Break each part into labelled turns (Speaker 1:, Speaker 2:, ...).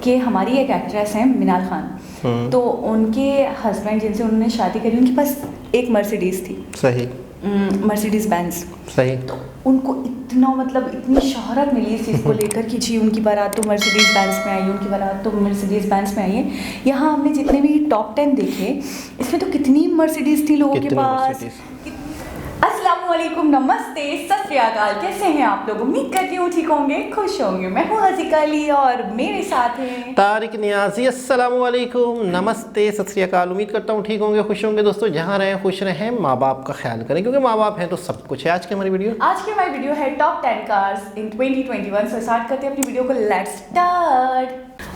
Speaker 1: कि हमारी एक एक्ट्रेस हैं मिनाल खान, तो उनके हस्बैंड जिनसे उन्होंने शादी करी उनके पास एक मर्सिडीज़ थी।
Speaker 2: सही।
Speaker 1: Mercedes Benz.
Speaker 2: सही।
Speaker 1: तो उनको इतना मतलब इतनी शोहरत मिली इस चीज़ को लेकर कि जी उनकी बारात तो मर्सिडीज़ बेंज में आई है, उनकी बारात तो मर्सिडीज़ बेंज में आई है। यहाँ हमने जितने भी टॉप 10 देखे इसमें तो कितनी मर्सिडीज़ थी लोगों के पास। अस्सलामुअलैकुम, नमस्ते, सत श्री अकाल। कैसे हैं आप लोग? उम्मीद करती हूँ ठीक होंगे, खुश होंगे। मैं हूँ हसीका अली और मेरे साथ हैं
Speaker 2: तारिक नियाज़ी। अस्सलामुअलैकुम, नमस्ते, सत श्री अकाल। उम्मीद करता हूँ ठीक होंगे, खुश होंगे। दोस्तों जहाँ रहें खुश रहें, माँ बाप का ख्याल करें क्योंकि माँ बाप हैं तो सब कुछ है। आज की हमारी वीडियो
Speaker 1: है टॉप 10 कार्स इन 2021। सो स्टार्ट करते हैं अपनी वीडियो को, लेट्स स्टार्ट।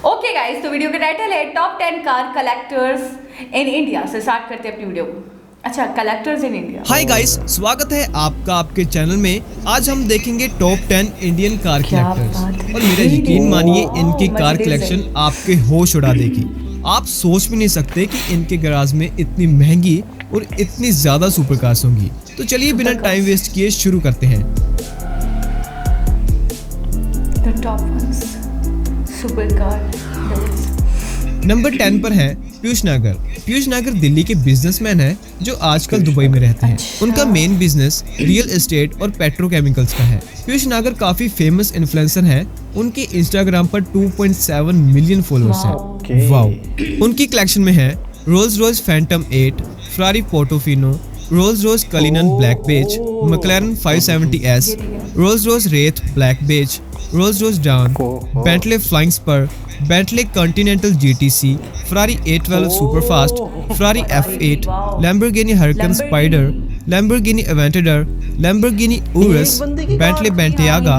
Speaker 1: ओके गाइस, तो वीडियो का टाइटल है top 10 car collectors in India. So start करते हैं अपनी वीडियो को। अच्छा, collectors in India.
Speaker 3: Hi guys, स्वागत है आपका आपके चैनल में। आज हम देखेंगे टॉप 10 इंडियन कार कलेक्टर्स और मेरा यकीन मानिए इनकी कार कलेक्शन आपके होश उड़ा देगी। आप सोच भी नहीं सकते कि इनके गैराज में इतनी महंगी और इतनी ज्यादा सुपर कार्स होंगी। तो चलिए बिना टाइम वेस्ट किए शुरू करते हैं। नंबर 10 पर है पीयूष नागर। पीयूष नागर दिल्ली के बिजनेसमैन हैं जो आजकल दुबई में रहते हैं। उनका मेन बिजनेस रियल एस्टेट और पेट्रोकेमिकल्स का है। पीयूष नागर काफी फेमस इन्फ्लुएंसर हैं। उनके इंस्टाग्राम पर 2.7 मिलियन फॉलोअर्स हैं। वाओ। उनकी कलेक्शन में है Rolls Royce Phantom 8, Ferrari Portofino, Rolls Royce Cullinan Black Badge, McLaren 570S, Rolls Royce Wraith Black Badge, Rolls Royce Dawn, Bentley Flying Spur, Bentley Continental GTC, Ferrari 812 superfast, Ferrari F8, Lamborghini Huracan Spyder, Lamborghini Aventador, Lamborghini Urus, Bentley Bentayga,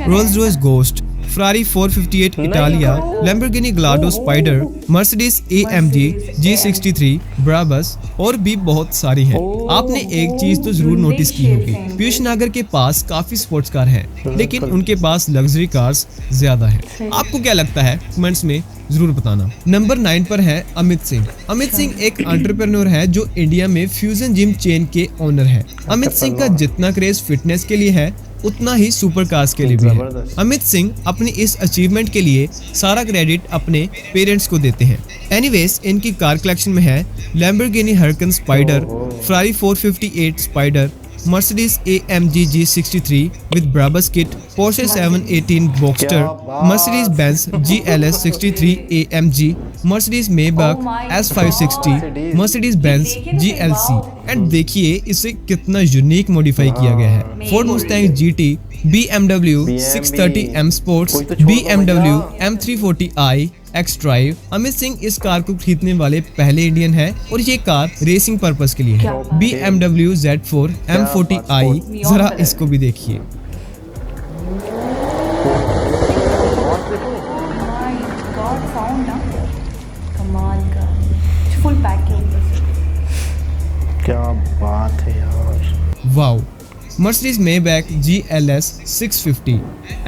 Speaker 3: Rolls Royce Ghost, Ferrari 458 Italia, Lamborghini Gallardo Spyder, Mercedes AMG G63 Brabus और भी बहुत सारी हैं। आपने एक चीज तो जरूर नोटिस की होगी, पीयूष नागर के पास काफी स्पोर्ट्स कार हैं, लेकिन उनके पास लग्जरी कार्स ज्यादा हैं। आपको क्या लगता है कमेंट्स में जरूर बताना। नंबर 9 पर है अमित सिंह। अमित सिंह एक एंटरप्रेन्योर है जो इंडिया में फ्यूजन जिम चेन के ओनर है। अमित सिंह का जितना क्रेज फिटनेस के लिए है उतना ही सुपर कार्स के लिए भी है। अमित सिंह अपनी इस अचीवमेंट के लिए सारा क्रेडिट अपने पेरेंट्स को देते हैं। एनीवेज, इनकी कार कलेक्शन में है Lamborghini Huracan spider, Ferrari 458 spider, Mercedes AMG G63 with Brabus kit, Porsche 718 Boxster, Mercedes-Benz GLS 63 AMG, Mercedes Maybach S560, Mercedes-Benz GLC। And देखिए इसे कितना यूनिक मॉडिफाई किया गया है। Ford Mustang GT, BMW 630 M Sports, BMW M340i X Drive। Amit Singh इस car को खरीदने वाले पहले इंडियन है और ये कार रेसिंग पर्पस के लिए है। BMW Z4 M40i, जरा इसको भी देखिए।
Speaker 2: क्या बात है यार,
Speaker 3: wow. Mercedes Maybach GLS 650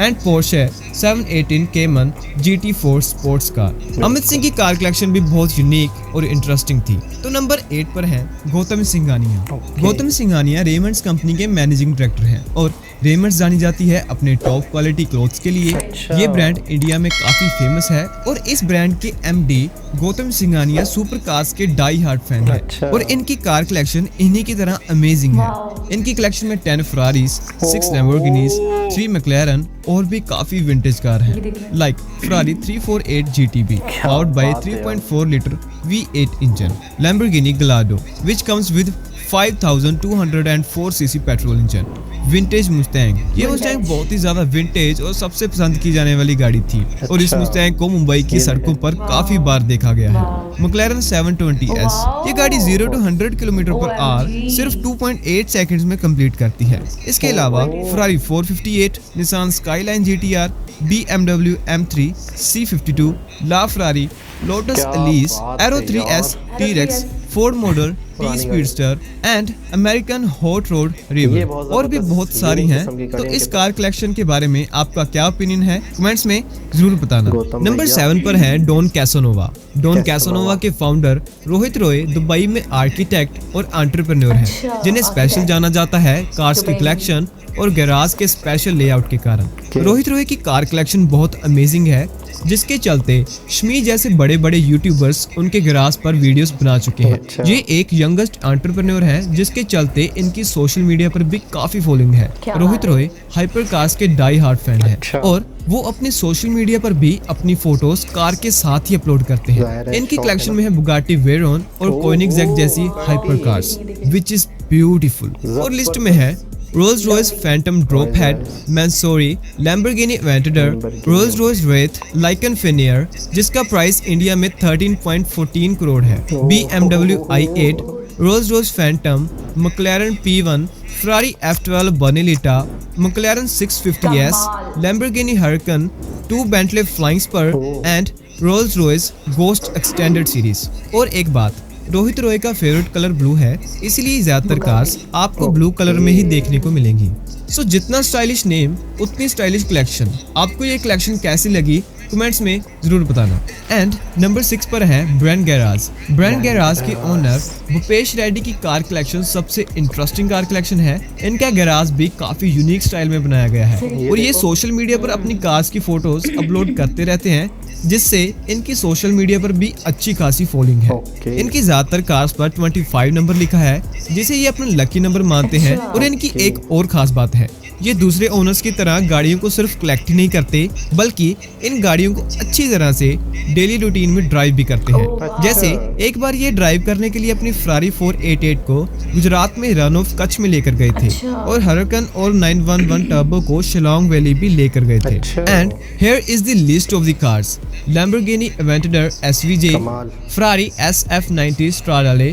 Speaker 3: and Porsche 718 Cayman GT4 sports car. Amit Singh की कार कलेक्शन भी बहुत यूनिक और इंटरेस्टिंग थी। तो नंबर 8 पर है गौतम सिंघानिया। गौतम सिंघानिया रेमंड्स कंपनी के मैनेजिंग डायरेक्टर हैं और रेमंड्स जानी जाती है अपने टॉप क्वालिटी क्लोथ्स के लिए। ये ब्रांड इंडिया में काफी फेमस है और इस ब्रांड के MD Gautam Singhania super cars के डाई हार्ड फैन है और इनकी कार कलेक्शन इन्हीं की तरह अमेजिंग है। इनकी कलेक्शन में 10 फरारीज, 6 लैम्बोर्गिनीज, 3 मैक्लारेन और भी काफी विंटेज कार हैं, like Ferrari 348 GTB powered by 3.4 litre V8 engine, Lamborghini Gallardo which comes with 5204 cc petrol engine, vintage Mustang. ये मुस्टैंग बहुत ही ज्यादा विंटेज और सबसे पसंद की जाने वाली गाड़ी थी और इस मुस्टैंग को मुंबई की सड़कों पर काफी बार देखा गया है। मैक्लारेन 720S, ये गाड़ी 0 to 100 km/h सिर्फ 2.8 सेकंड्स में कंप्लीट करती है। इसके अलावा Ferrari 458, Nissan Skyline GTR, BMW M3 C52, la Ferrari, Lotus Elise, Aero 3S T-Rex, Ford model T speedster and American hot rod river और भी बहुत सारी हैं। तो इस कार कलेक्शन के बारे में आपका क्या ओपिनियन है कमेंट्स में जरूर बताना। नंबर 7 पर है डॉन कैसानोवा। डॉन कैसानोवा के फाउंडर रोहित रॉय दुबई में आर्किटेक्ट और एंटरप्रेन्योर हैं, जिन्हें स्पेशल जाना जाता है कार्स की कलेक्शन और गैराज के स्पेशल लेआउट के कारण। रोहित रॉय की कार कलेक्शन बहुत अमेजिंग है जिसके चलते शमी जैसे बड़े बड़े यूट्यूबर्स उनके गैराज पर वीडियोस बना चुके हैं।
Speaker 2: अच्छा।
Speaker 3: ये एक यंगेस्ट एंटरप्रेन्योर है जिसके चलते इनकी सोशल मीडिया पर भी काफी फॉलोइंग है।
Speaker 1: क्या
Speaker 3: रोहित
Speaker 1: बात है।
Speaker 3: रॉय हाइपर कार्स के डाई हार्ड फैन है
Speaker 2: अच्छा।
Speaker 3: और वो अपने सोशल मीडिया पर भी अपनी फोटोज कार के साथ ही अपलोड करते
Speaker 2: जाहिर
Speaker 3: हैं।
Speaker 2: है,
Speaker 3: इनकी
Speaker 2: शौक
Speaker 3: कलेक्शन
Speaker 2: है
Speaker 3: में है बुगाटी वेरोन और
Speaker 2: ओह,
Speaker 3: कोनिग्सैग जैसी hyper cars which is beautiful. और लिस्ट में है Rolls Royce Phantom drop head, Mansory, Lamborghini Aventador, Rolls Royce Wraith, Lykan Fenyr जिसका प्राइस इंडिया में 13.14 करोड़ है, BMW i8, Rolls Royce Phantom, McLaren P1, Ferrari F12 Bonelita, McLaren 650S, Lamborghini Huracan, 2 Bentley Flying Spur and Rolls Royce Ghost Extended Series। और एक बात, रोहित रॉय का favourite colour blue है, इसलिए ज्यादातर कार्स आपको ब्लू कलर में ही देखने को मिलेंगी। सो जितना स्टाइलिश नेम उतनी स्टाइलिश कलेक्शन। आपको ये कलेक्शन कैसी लगी कमेंट्स में जरूर बताना। एंड नंबर 6 पर है ब्रांड गैराज। ब्रांड गैराज के ओनर भूपेश रेड्डी की कार कलेक्शन सबसे इंटरेस्टिंग कार कलेक्शन है। इनका गैराज भी काफी यूनिक स्टाइल में बनाया गया है और ये सोशल मीडिया पर अपनी कार्स की फोटोज अपलोड करते रहते हैं जिससे इनकी सोशल मीडिया पर भी अच्छी खासी फॉलोइंग है।
Speaker 2: ओके।
Speaker 3: इनकी ज्यादातर कार्स पर 25 नंबर लिखा है जिसे ये अपना लकी नंबर मानते हैं। और इनकी एक और खास बात है, ये दूसरे ओनर्स की तरह गाड़ियों को सिर्फ कलेक्ट ही नहीं करते बल्कि इन गाड़ियों को अच्छी तरह से डेली रूटीन में ड्राइव भी करते हैं। जैसे एक बार ये ड्राइव करने के लिए अपनी Ferrari 488 को गुजरात में रन ऑफ कच्छ में लेकर गए थे और हरकन और 911 टर्बो को शिलोंग वैली भी लेकर गए थे। And here is the list of the cars: Lamborghini Aventador SVJ,
Speaker 2: कमाल।
Speaker 3: Ferrari SF90 Stradale,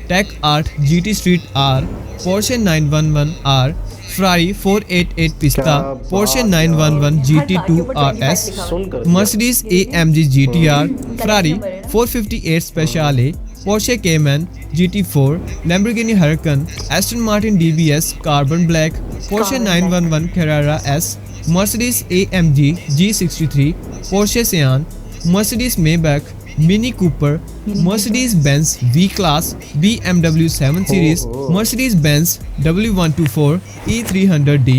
Speaker 3: Tech Art GT Street R, Porsche 911R, Ferrari 488 Pista,
Speaker 2: क्या
Speaker 3: Porsche
Speaker 2: बात
Speaker 3: 911 GT2 RS,
Speaker 2: सुनकर
Speaker 3: Mercedes AMG GTR, Ferrari 458 Speciale, Porsche Cayman GT4, Lamborghini Huracan, Aston Martin DBS Carbon Black, Porsche 911 Carrera S, Mercedes AMG G63, Porsche Cayenne, Mercedes Maybach, Mini Cooper, Mercedes-Benz V-Class, BMW 7 Series, Mercedes-Benz W124, E300D,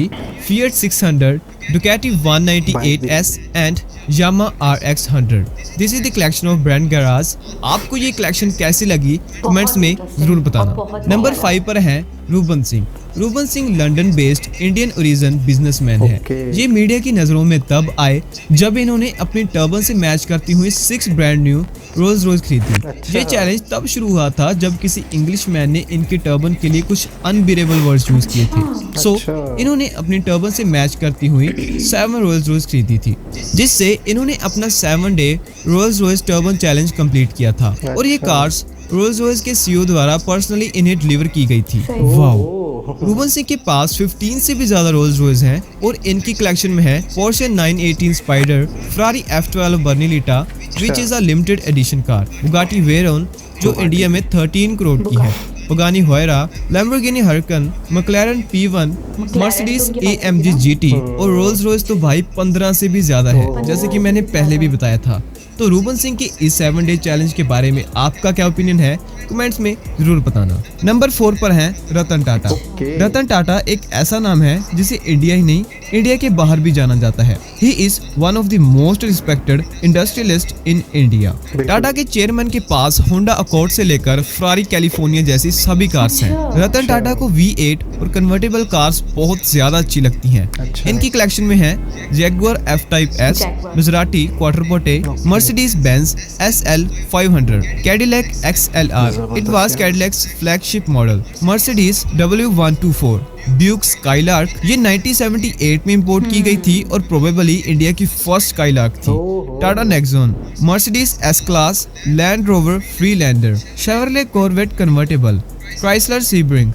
Speaker 3: Fiat 600, Ducati 198S and Yamaha RX100. This is the collection of Brand Garage. आपको ये collection कैसी लगी comments में जरूर बताना। Number 5 पर है Reuben Singh. Reuben Singh London based Indian origin businessman है। ये मीडिया की नजरों में तब आए जब इन्होंने अपनी टर्बन से मैच करती हुई 6 ब्रांड न्यू रोल्स रॉयस खरीदी। ये चैलेंज तब शुरू हुआ था जब किसी इंग्लिश मैन ने इनके टर्बन के लिए कुछ अनबिरेबल वर्ड्स यूज किए थे। सो इन्होंने अपनी टर्बन से मैच करती हुई 7 रोल्स रॉयस खरीदी थी जिससे इन्होंने अपना 7 day Rolls Royce turban challenge complete किया था और ये कार्स रोल्स रॉयस के सीईओ द्वारा पर्सनली इन्हें डिलीवर की गई थी। वाओ। रूबन सिंह के पास 15 से भी ज्यादा रोल्स रॉयस हैं और इनकी कलेक्शन में है Porsche 918 Spider, Ferrari F12 Bonelita which is a limited edition car, Bugatti Veyron जो इंडिया में 13 करोड़ की है, Pagani Huayra, Lamborghini Huracan, McLaren P1, Mercedes AMG GT और रोल्स रॉयस तो भाई 15 से भी ज्यादा है जैसे कि मैंने पहले भी बताया था। तो रूबन सिंह के इस 7 डे चैलेंज के बारे में आपका क्या ओपिनियन है कमेंट्स में जरूर बताना। नंबर 4 पर है रतन टाटा। रतन टाटा एक ऐसा नाम है जिसे इंडिया ही नहीं इंडिया के बाहर भी जाना जाता है। He is one of the most respected industrialist in India. Tata के चेयरमैन के पास होंडा अकॉर्ड से लेकर Ferrari कैलिफोर्निया जैसी सभी कार्स हैं। रतन टाटा को V8 और कन्वर्टेबल कार्स बहुत ज्यादा अच्छी लगती हैं। इनकी कलेक्शन में है Jaguar F-Type S, Maserati Quattroporte, Mercedes-Benz SL 500, Cadillac XLR, it was Cadillac's flagship model, Mercedes W124, Buick Skylark, ये 1978 में इंपोर्ट की गई थी और प्रोबेबली इंडिया की फर्स्ट स्काईलार्क थी। Tata Nexon, Mercedes S-Class, Land Rover Freelander, Chevrolet Corvette Convertible, Chrysler Sebring,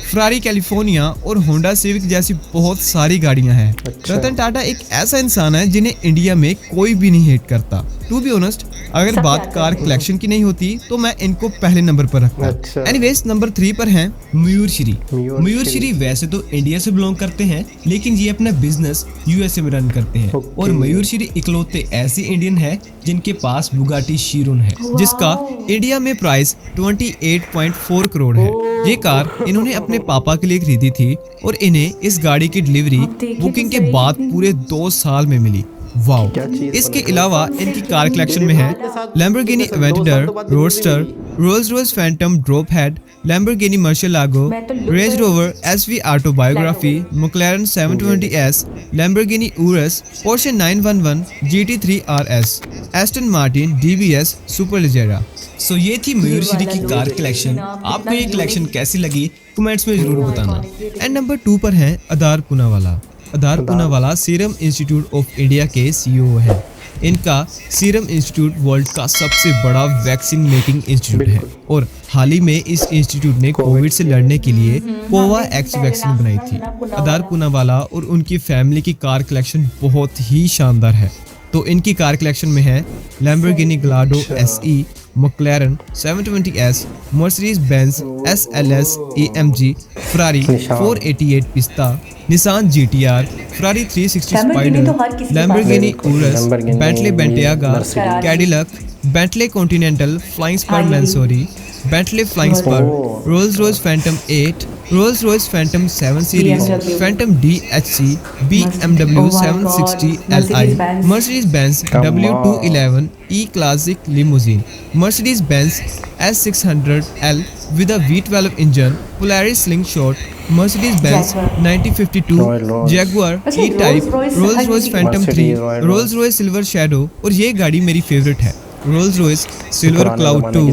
Speaker 3: Ferrari California और Honda civic जैसी बहुत सारी गाड़ियां हैं। रतन टाटा एक ऐसा इंसान है जिन्हें इंडिया में कोई भी नहीं हेट करता। टू बी ऑनेस्ट, अगर बात कार कलेक्शन की नहीं होती तो मैं इनको पहले नंबर पर रखता। एनीवेज, नंबर 3 पर हैं मयूर श्री। मयूर श्री वैसे तो इंडिया से बिलोंग करते हैं लेकिन ये अपना बिजनेस यूएसए में रन करते हैं और मयूर श्री इकलौते ऐसे इंडियन है जिनके पास बुगाटी शीरोन है जिसका इंडिया में प्राइस 28.4 करोड़ है। ये कार इन्होंने अपने पापा के लिए खरीदी थी और इन्हें इस गाड़ी की डिलीवरी बुकिंग के बाद पूरे 2 साल में मिली। वाओ।
Speaker 2: क्या चीज़
Speaker 3: इसके
Speaker 2: बनी है।
Speaker 3: अलावा इनकी कार कलेक्शन में है Lamborghini Aventador, roadster, Rolls Royce Phantom drop head, Lamborghini Murcielago, Range Rover SV Autobiography, McLaren 720S, Lamborghini Urus, Porsche 911 GT3 RS, Aston Martin DBS Superleggera. So ये थी मयूर सिटी की कार कलेक्शन। आपको ये कलेक्शन कैसी लगी कमेंट्स में जरूर बताना। एंड नंबर 2 पर है Adar Poonawalla. Adar Poonawalla Serum Institute of India के CEO है। इनका सीरम इंस्टीट्यूट वर्ल्ड का सबसे बड़ा वैक्सीन मेकिंग इंस्टीट्यूट है और हाल ही में इस इंस्टीट्यूट ने कोविड से लड़ने के लिए कोवाक्स वैक्सीन बनाई थी। आधार पूनावाला और उनकी फैमिली की कार कलेक्शन बहुत ही शानदार है। तो इनकी कार कलेक्शन में है Lamborghini गलाडो SE, McLaren 720S, Mercedes-Benz SLS AMG, Ferrari 488 Pista, Nissan GTR, Ferrari 360 Spider, Lamborghini Urus, Bentley Bentayga, Cadillac, Bentley Continental, Flying Spur Mansory, Bentley Flying Spur, Rolls-Royce Phantom 8, Rolls-Royce Phantom 7 Series, Phantom DHC, BMW 760 Li, Mercedes-Benz W211 E Classic Limousine, Mercedes-Benz S600L with a V12 engine, Polaris Slingshot, Mercedes-Benz 9052, Jaguar E-Type, Rolls-Royce Phantom 3, Rolls-Royce Silver Shadow और ये गाड़ी मेरी favourite है। Rolls-Royce Silver Cloud 2,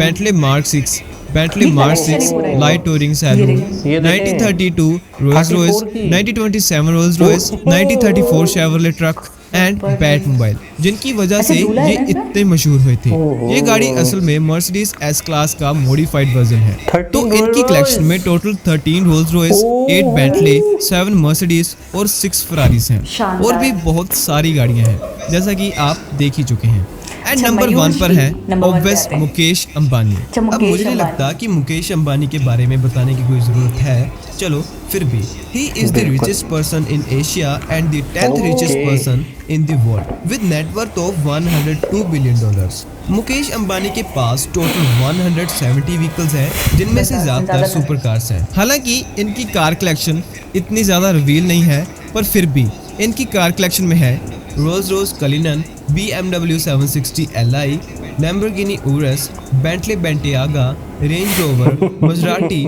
Speaker 3: Bentley Mark 6, Bentley Mark 6 Light Touring Saloon, 1932 Rolls-Royce, 1927 Rolls-Royce, 1934 Chevrolet Truck and Batmobile, जिनकी वजह से ये इतने मशहूर हुए थे। ये गाड़ी असल में मर्सिडीज S क्लास का मॉडिफाइड वर्जन है। तो इनकी कलेक्शन में total 13 Rolls Royce, 8 Bentley, 7 Mercedes और 6 फरारीज हैं और भी बहुत सारी गाड़ियां हैं जैसा कि आप देख ही चुके हैं। एंड नंबर 1 पर है ऑब्वियस मुकेश अंबानी। अब मुझे नहीं लगता कि मुकेश अंबानी के बारे में बताने की कोई जरूरत है, चलो फिर भी he is the richest person in Asia and the 10th richest person in the world with net worth of $102 billion। Mukesh Ambani के पास टोटल 170 व्हीकल्स हैं जिनमें से ज्यादातर सुपर कार्स हैं। हालांकि इनकी कार कलेक्शन इतनी ज्यादा रिवील नहीं है, पर फिर भी इनकी कार कलेक्शन में है Rolls Royce Cullinan, BMW 760 Li, Lamborghini Urus, Bentley Bentayga, Range Rover, Maserati,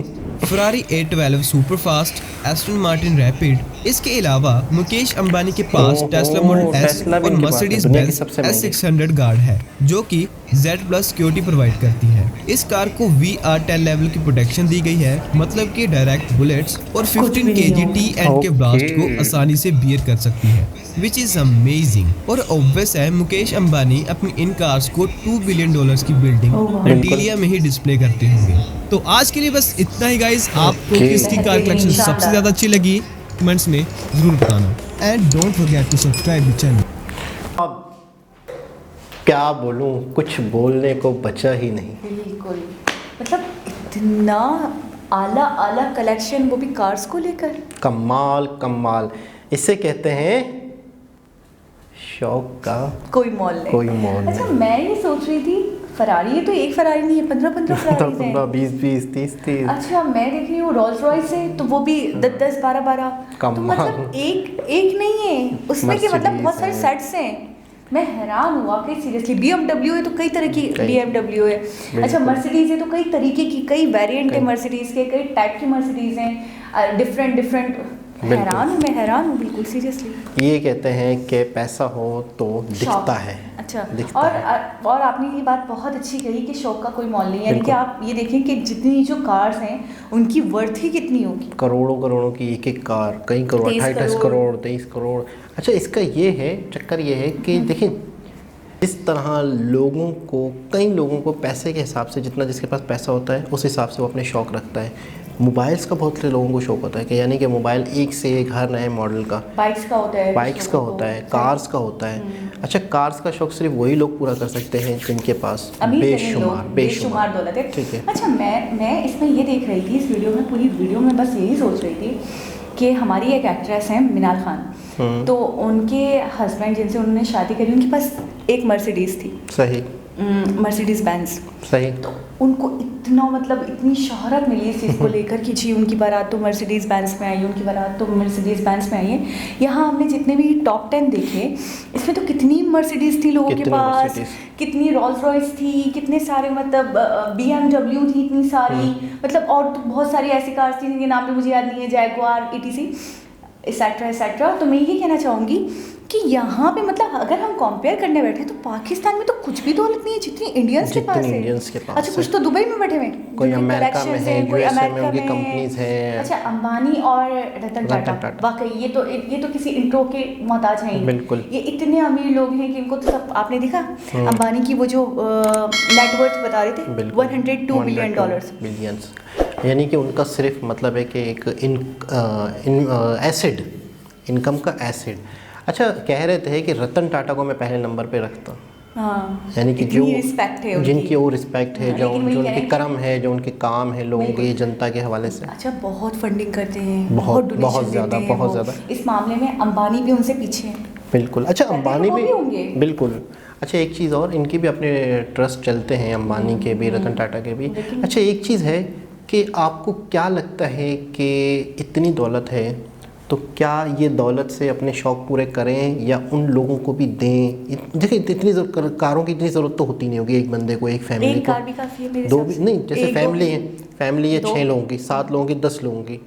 Speaker 3: Ferrari 812 Superfast, Aston Martin Rapid। इसके अलावा मुकेश अंबानी के पास टेस्ला मॉडल S और मर्सिडीज बेंज S600 गार्ड है जो कि Z+ सिक्योरिटी प्रोवाइड करती है। इस कार को VR10 लेवल की प्रोटेक्शन दी गई है, मतलब कि डायरेक्ट बुलेट्स और 15 kg T&K ब्लास्ट को आसानी से बियर कर सकती है, विच इज अमेजिंग। और ऑब्वियस है मुकेश अंबानी अपनी इन कार्स को $2 बिलियन की बिल्डिंग एंटीलिया में ही डिस्प्ले करते होंगे। तो आज के लिए बस इतना ही गाइस। आपको किसकी कार कलेक्शन सबसे ज्यादा अच्छी लगी कमेंट्स में जरूर बताना and don't forget to subscribe the channel.
Speaker 2: अब क्या बोलूं, कुछ बोलने को बचा ही नहीं।
Speaker 1: बिल्कुल, मतलब इतना आला आला कलेक्शन, वो भी कार्स को लेकर।
Speaker 2: कमाल कमाल, इसे कहते हैं शौक का
Speaker 1: कोई मोल नहीं।
Speaker 2: कोई मोल
Speaker 1: अच्छा, मैं ये सोच रही थी फरारी है तो एक फरारी नहीं है, 15 फरारीज हैं।
Speaker 2: 20 30।
Speaker 1: अच्छा, मैं देख रही हूँ रोल्स रॉयस है तो वो भी 10 12। तो मतलब एक नहीं है उसमें के मतलब बहुत सारे सेट्स हैं। मैं हैरान हुआ कि सीरियसली BMW है तो कई तरह की BMW है। अच्छा, मर्सिडीज है तो कई तरीके की, कई वेरिएंट है मर्सिडीज के, कई टाइप की मर्सिडीज हैं, डिफरेंट। हैरान हूँ बिल्कुल सीरियसली।
Speaker 2: ये कहते हैं कि पैसा हो तो दिखता है।
Speaker 1: अच्छा,
Speaker 2: दिखता
Speaker 1: और आपने ये बात बहुत अच्छी कही कि शौक का कोई मोल नहीं है। यानी कि आप ये देखें कि जितनी जो कार्स हैं उनकी वर्थ ही कितनी होगी।
Speaker 2: करोड़ों की एक कार, कई करोड़, 28 करोड़ 23 करोड़। अच्छा, इसका ये है चक्कर, ये है कि देखिए इस तरह कई लोगों को पैसे के हिसाब से, जितना जिसके पास पैसा होता है उस हिसाब से वो अपने शौक़ रखता है। मोबाइल्स का बहुत से लोगों को शौक़ होता है कि यानी कि मोबाइल एक से एक हर नए मॉडल का, बाइक्स का होता है, कार्स का होता है। अच्छा, कार्स का शौक़ सिर्फ वही लोग पूरा कर सकते हैं जिनके पास बेशुमार
Speaker 1: दौलत है।
Speaker 2: ठीक है।
Speaker 1: अच्छा, मैं इसमें ये देख रही थी, इस वीडियो में, पूरी वीडियो में बस यही सोच रही थी कि हमारी एक एक्ट्रेस हैं मिनाल खान, तो उनके हस्बैंड जिनसे उन्होंने शादी करी उनके पास एक मर्सिडीज थी।
Speaker 2: सही।
Speaker 1: मर्सिडीज बेंज,
Speaker 2: सही।
Speaker 1: तो उनको इतना मतलब इतनी शोहरत मिली इस चीज़ को लेकर कि जी उनकी बारात तो मर्सिडीज बेंज में आई, उनकी बारात तो मर्सिडीज बेंज में आई है। यहाँ हमने जितने भी टॉप 10 देखे, इसमें तो कितनी मर्सिडीज थी लोगों के पास, कितनी रोल्स रॉयस थी, कितने सारे मतलब BMW थी इतनी सारी, मतलब और तो बहुत सारी ऐसी कार्स थी जिनके नाम भी मुझे याद नहीं है, जैगुआर, ETC एक्सेट्रा एक्सेट्रा। तो मैं ये कहना चाहूँगी कि यहाँ पे मतलब अगर हम कंपेयर करने बैठे तो पाकिस्तान में तो कुछ भी दौलत नहीं है जितनी इंडियंस के पास है। अच्छा, कुछ तो दुबई में बैठे हुए,
Speaker 2: कोई अमेरिका में है, USA में उनकी कंपनीज हैं।
Speaker 1: अच्छा, अंबानी और रतन टाटा, वाकई ये तो किसी इंट्रो के मोहताज हैं।
Speaker 2: बिल्कुल,
Speaker 1: ये इतने अमीर लोग हैं कि इनको तो सब आपने देखा। अंबानी की वो जो नेटवर्थ बता रहे थे, $102 बिलियन,
Speaker 2: यानी कि उनका सिर्फ मतलब है कि एक एसिड इनकम का एसिड। अच्छा, कह रहे थे कि रतन टाटा को मैं पहले नंबर पे रखता,
Speaker 1: हाँ,
Speaker 2: यानी कि जो
Speaker 1: रिस्पेक्ट है
Speaker 2: जिनकी वो रिस्पेक्ट है, जो उनके कर्म है, जो उनके काम है लोगों के, जनता के हवाले से।
Speaker 1: अच्छा, बहुत फंडिंग करते हैं,
Speaker 2: बहुत ज़्यादा
Speaker 1: इस मामले में अंबानी भी उनसे पीछे है।
Speaker 2: बिल्कुल। अच्छा, अंबानी भी
Speaker 1: होंगे
Speaker 2: बिल्कुल। अच्छा, एक चीज़ और, इनके भी अपने ट्रस्ट चलते हैं, अंबानी के भी, रतन टाटा के भी। अच्छा, एक चीज़ है कि आपको क्या लगता है कि इतनी दौलत है तो क्या ये दौलत से अपने शौक़ पूरे करें या उन लोगों को भी दें? देखिए, इतनी कारों की इतनी ज़रूरत तो होती नहीं होगी एक बंदे को, एक फैमिली को।
Speaker 1: एक कार भी काफ़ी है मेरे
Speaker 2: दो भी नहीं, जैसे फैमिली है 6 लोगों की, 7 लोगों की, 10 लोगों की,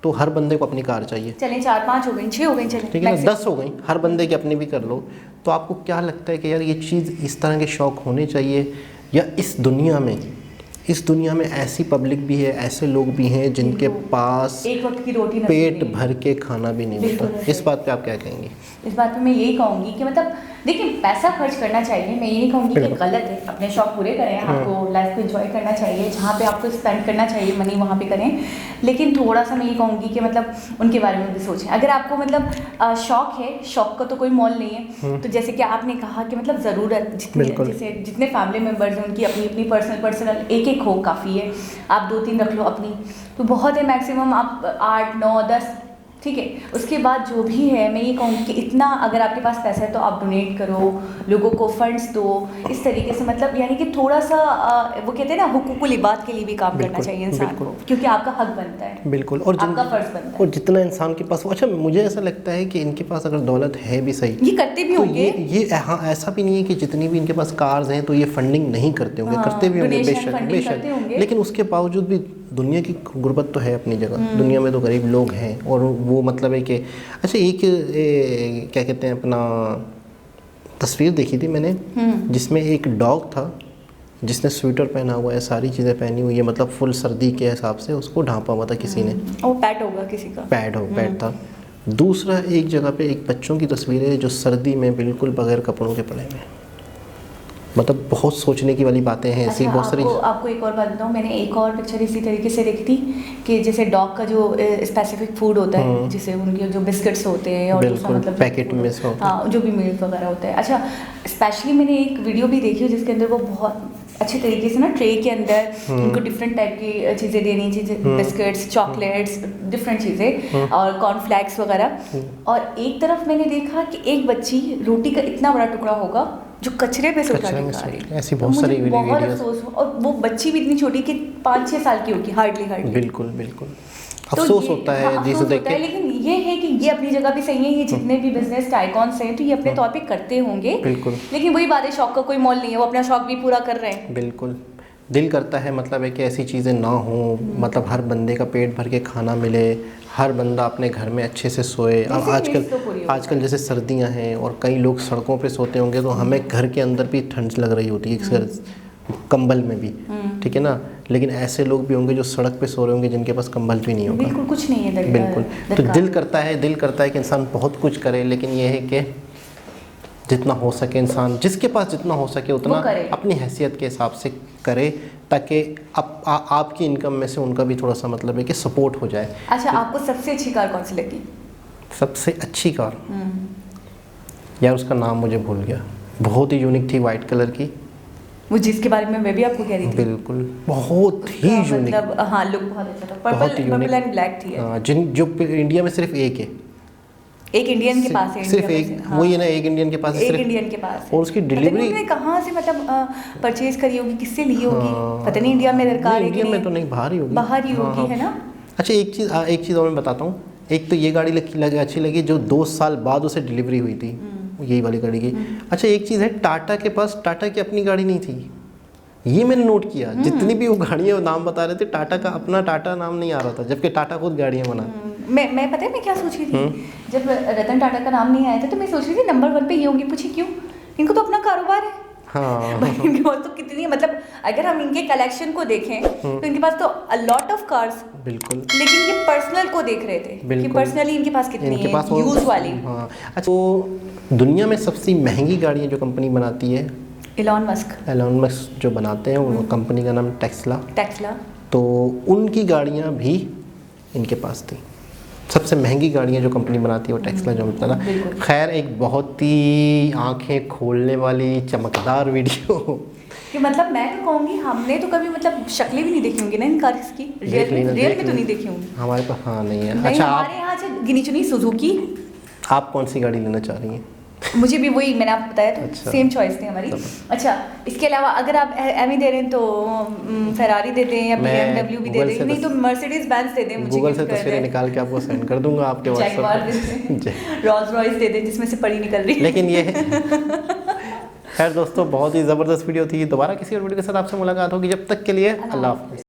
Speaker 2: तो हर बंदे को अपनी कार चाहिए।
Speaker 1: चलें 4-5 हो गई, 6 हो गई, चलें
Speaker 2: ठीक है ना, 10 हो गई, हर बंदे की अपनी भी कर लो। तो आपको क्या लगता है कि यार ये चीज़, इस तरह के शौक़ होने चाहिए, या इस दुनिया में ऐसी पब्लिक भी है, ऐसे लोग भी हैं जिनके पास
Speaker 1: एक वक्त की रोटी
Speaker 2: पेट भर के खाना भी नहीं मिलता? इस बात पे आप क्या कहेंगे?
Speaker 1: इस बात पे मैं यही कहूँगी कि मतलब देखिए, पैसा खर्च करना चाहिए, मैं ये नहीं कहूँगी कि गलत है, अपने शौक पूरे करें, आपको लाइफ को एंजॉय करना चाहिए, जहाँ पे आपको स्पेंड करना चाहिए मनी वहाँ पे करें, लेकिन थोड़ा सा मैं ये कहूँगी कि मतलब उनके बारे में भी सोचें। अगर आपको मतलब शौक है, शौक का तो कोई मोल नहीं है, तो जैसे कि आपने कहा कि मतलब ज़रूरत जितने फैमिली मेम्बर्स हैं उनकी अपनी अपनी पर्सनल एक हो काफ़ी है, आप 2-3 रख लो अपनी, तो बहुत है, मैक्सिमम आप 8, 9, 10, ठीक है। उसके बाद जो भी है, मैं ये कहूँगी कि इतना अगर आपके पास पैसा है तो आप डोनेट करो, लोगों को फंड्स दो, इस तरीके से मतलब यानी कि थोड़ा सा वो कहते हैं ना, हुकूकुल इबाद के लिए भी काम करना चाहिए इंसान को, क्योंकि आपका हक बनता है।
Speaker 2: बिल्कुल, और
Speaker 1: आपका फ़र्ज़ बनता है।
Speaker 2: और जितना इंसान के पास, अच्छा मुझे ऐसा लगता है कि इनके पास अगर दौलत है भी सही,
Speaker 1: ये करते भी होंगे,
Speaker 2: ये हाँ, ऐसा भी नहीं है कि जितनी भी इनके पास कार्स हैं तो ये फंडिंग नहीं करते होंगे, करते भी होंगे बेशक, लेकिन उसके बावजूद भी दुनिया की गुर्बत तो है अपनी जगह, दुनिया में तो गरीब लोग हैं, और वो मतलब है कि अच्छा, एक क्या कहते हैं, अपना तस्वीर देखी थी मैंने जिसमें एक डॉग था जिसने स्वेटर पहना हुआ है, सारी चीज़ें पहनी हुई है, मतलब फुल सर्दी के हिसाब से उसको ढांपा हुआ था किसी ने,
Speaker 1: वो पैट होगा किसी का,
Speaker 2: पैट था। दूसरा एक जगह पे एक बच्चों की तस्वीर है जो सर्दी में बिल्कुल बगैर कपड़ों के पड़े हुए हैं, मतलब बहुत सोचने की वाली बातें हैं ऐसी।
Speaker 1: अच्छा,
Speaker 2: बहुत सारी
Speaker 1: आपको एक और बात बताऊँ, मैंने एक और पिक्चर इसी तरीके से देखी थी कि जैसे डॉग का जो स्पेसिफिक फूड होता है, जैसे उनके जो बिस्किट्स होते हैं और दूसरा मतलब
Speaker 2: पैकेट में
Speaker 1: हाँ, जो भी मिल्क वगैरह होता है। अच्छा, स्पेशली मैंने एक वीडियो भी देखी जिसके अंदर वो बहुत अच्छे तरीके से ना ट्रे के अंदर उनको डिफरेंट टाइप की चीज़ें देनी चाहिए, बिस्किट्स, चॉकलेट्स, डिफरेंट चीज़ें और कॉर्नफ्लेक्स वगैरह, और एक तरफ मैंने देखा कि एक बच्ची रोटी का इतना बड़ा टुकड़ा होगा जो कचरे पे से उठा के खा रही है।
Speaker 2: ऐसी बहुत सारी वीडियोस,
Speaker 1: बहुत अफसोस, और वो बच्ची भी इतनी छोटी कि 5-6 साल की होगी, हार्डली।
Speaker 2: बिल्कुल अफसोस होता है जिसे देख के,
Speaker 1: लेकिन ये है कि ये अपनी जगह भी सही है, ये जितने भी बिजनेस टाइकॉन्स हैं तो ये अपने तौर पे करते होंगे,
Speaker 2: बिल्कुल,
Speaker 1: लेकिन वही बात है, शौक का कोई मोल नहीं है, वो अपना शौक भी पूरा कर रहे हैं।
Speaker 2: बिल्कुल, दिल करता है मतलब है कि ऐसी चीज़ें ना हो, मतलब हर बंदे का पेट भर के खाना मिले, हर बंदा अपने घर में अच्छे से सोए। अब आजकल जैसे सर्दियां हैं और कई लोग सड़कों पे सोते होंगे, तो हमें घर के अंदर भी ठंड लग रही होती है, कंबल में भी, ठीक है ना, लेकिन ऐसे लोग भी होंगे जो सड़क पे सो रहे होंगे जिनके पास कंबल भी नहीं होगा,
Speaker 1: बिल्कुल कुछ नहीं है,
Speaker 2: बिल्कुल। तो दिल करता है कि इंसान बहुत कुछ करे, लेकिन ये है कि जितना हो सके इंसान, जिसके पास जितना हो सके उतना अपनी हैसियत के हिसाब से करे, ताकि आपकी इनकम में से उनका भी थोड़ा सा मतलब है कि सपोर्ट हो जाए।
Speaker 1: अच्छा, आपको सबसे अच्छी कार कौन सी लगी?
Speaker 2: सबसे अच्छी कार, यार उसका नाम मुझे भूल गया, बहुत ही यूनिक थी, वाइट कलर की,
Speaker 1: वो जिसके बारे में मैं भी आपको कह रही थी,
Speaker 2: बिल्कुल बहुत ही यूनिक,
Speaker 1: मतलब हाँ, लुक बहुत अच्छा था, पर्पल एंड ब्लैक थी।
Speaker 2: हाँ, जो इंडिया में सिर्फ एक है,
Speaker 1: एक इंडियन के पास है
Speaker 2: सिर्फ
Speaker 1: इंडिया
Speaker 2: एक
Speaker 1: में से, हाँ।
Speaker 2: वही है ना, एक इंडियन के पास है
Speaker 1: एक
Speaker 2: सिर्फ।
Speaker 1: इंडियन के पास है।
Speaker 2: और उसकी
Speaker 1: पता नहीं
Speaker 2: डिलीवरी
Speaker 1: उन्होंने कहाँ से मतलब परचेज करी होगी, किससे ली होगी, पता नहीं इंडिया में दरकार है कि
Speaker 2: इंडिया में
Speaker 1: नहीं,
Speaker 2: तो नहीं, बाहर ही होगी।
Speaker 1: बाहर ही
Speaker 2: हाँ,
Speaker 1: होगी,
Speaker 2: हाँ।
Speaker 1: है ना।
Speaker 2: अच्छा एक चीज़ और मैं बताता हूँ। एक तो ये गाड़ी अच्छी लगी जो 2 साल बाद उसे डिलीवरी हुई थी, यही वाली गाड़ी की। अच्छा एक चीज़ है, टाटा के पास टाटा की अपनी गाड़ी नहीं थी, ये मैंने नोट किया। जितनी भी वो गाड़ियाँ नाम बता रहे थे, टाटा का अपना टाटा नाम नहीं आ रहा था, जबकि टाटा खुद गाड़ियाँ बना।
Speaker 1: मैं पता है मैं क्या सोच रही थी, जब रतन टाटा का नाम नहीं आया था तो मैं सोच रही थी नंबर 1 पे ये होंगे। पूछी क्यों, इनको तो अपना कारोबार है।
Speaker 2: हाँ
Speaker 1: भाई इनके पास तो कितनी, मतलब अगर हम इनके कलेक्शन को देखें तो इनके पास तो अ लॉट ऑफ कार्स,
Speaker 2: बिल्कुल।
Speaker 1: लेकिन ये पर्सनल को देख रहे थे कि
Speaker 2: बिल्कुल।
Speaker 1: पर्सनली इनके पास कितनी
Speaker 2: इनके पास
Speaker 1: है यूज वाली।
Speaker 2: हाँ। अच्छा तो दुनिया में सबसे महंगी गाड़ियाँ जो कंपनी बनाती है,
Speaker 1: एलॉन मस्क
Speaker 2: जो बनाते हैं, वो कंपनी का नाम टेस्ला। तो उनकी गाड़ियाँ भी इनके पास थी। सबसे महंगी गाड़ियाँ जो कंपनी बनाती है वो टेस्ला जो बताया था। खैर एक बहुत ही आंखें खोलने वाली चमकदार वीडियो
Speaker 1: कि मतलब मैं तो कहूँगी हमने तो कभी मतलब शक्लें भी नहीं देखी होंगी ना इन कार्स की, रियल में तो नहीं देखी होंगी
Speaker 2: हमारे पास। हाँ नहीं है।
Speaker 1: नहीं,
Speaker 2: अच्छा
Speaker 1: हमारे यहाँ से गिनी चुनी सुजुकी।
Speaker 2: आप कौन सी गाड़ी लेना चाह रही हैं?
Speaker 1: मुझे भी वही, मैंने आपको बताया तो
Speaker 2: अच्छा।
Speaker 1: सेम चॉइस थी हमारी। अच्छा इसके अलावा अगर आप एमी दे रहे हैं तो फेरारी दे दें या BMW भी दे दें, नहीं तो मर्सिडीज बेंज दे दें। मुझे
Speaker 2: गूगल से तस्वीरें निकाल के आपको सेंड कर दूंगा आपके व्हाट्सएप पे।
Speaker 1: रोल्स रॉयस दे दें जिसमें से पड़ी निकल रही है।
Speaker 2: लेकिन ये खैर दोस्तों बहुत ही ज़बरदस्त वीडियो थी। दोबारा किसी और वीडियो के साथ आपसे मुलाकात होगी, जब तक के लिए अल्लाह हाफ़िज़।